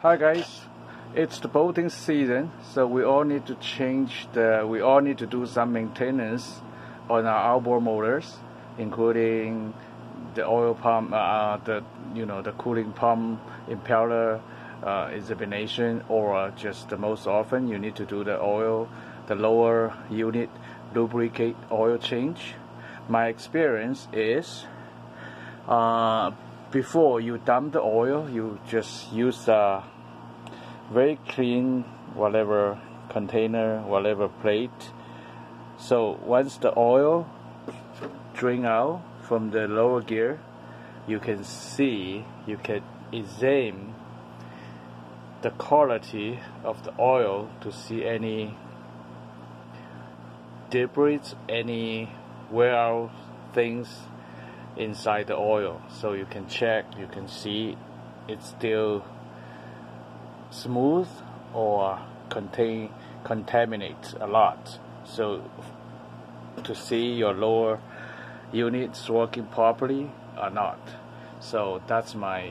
Hi guys, it's the boating season, so we all need to do some maintenance on our outboard motors, including the oil pump, the cooling pump, impeller examination, or just the most often you need to do the lower unit lubricate oil change. My experience is before you dump the oil, you just use a very clean whatever container, whatever plate. So once the oil drain out from the lower gear, you can examine the quality of the oil to see any debris, any wear out things inside the oil. So you can check, you can see it's still smooth or contaminates a lot. So to see your lower units working properly or not. So that's my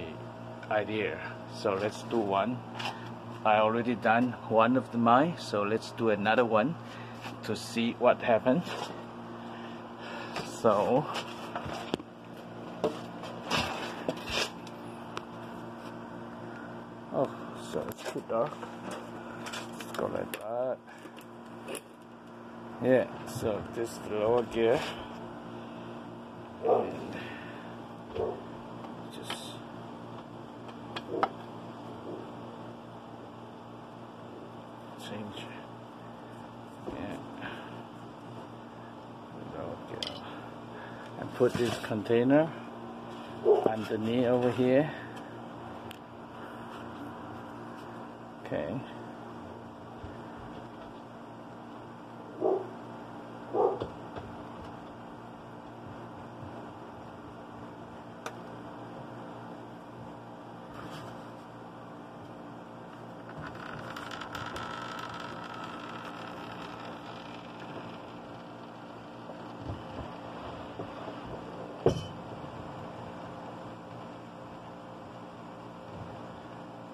idea. So let's do one. I already done one of mine, so let's do another one to see what happens. So so it's too dark. Let's go like that. Yeah, so this is the lower gear. And just change. Yeah. Lower gear. And put this container underneath over here. Okay.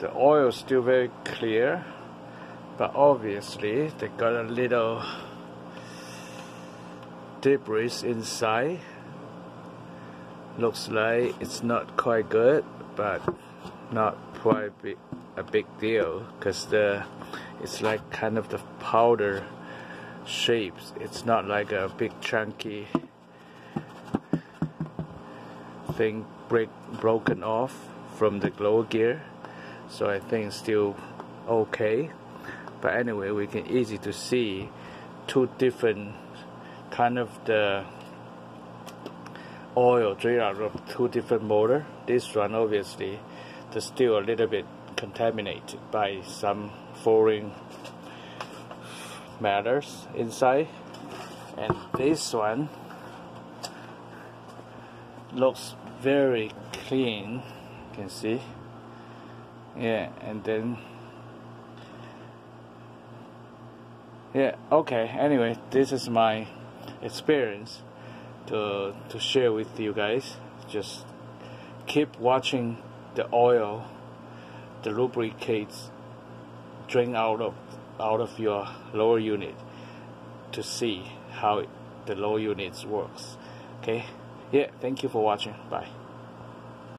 The oil is still very clear, but obviously they got a little debris inside. Looks like it's not quite good, but not quite a big deal, because it's like kind of the powder shapes. It's not like a big chunky thing broken off from the lower gear. So I think it's still okay. But anyway, we can easy to see two different kind of the oil drain out of two different motor. This one obviously is still a little bit contaminated by some foreign matters inside, and this one looks very clean. You can see. Yeah, and then yeah, okay, anyway, this is my experience to share with you guys. Just keep watching the oil, the lubricates drain out of your lower unit to see how the lower units works. Okay, yeah, thank you for watching. Bye.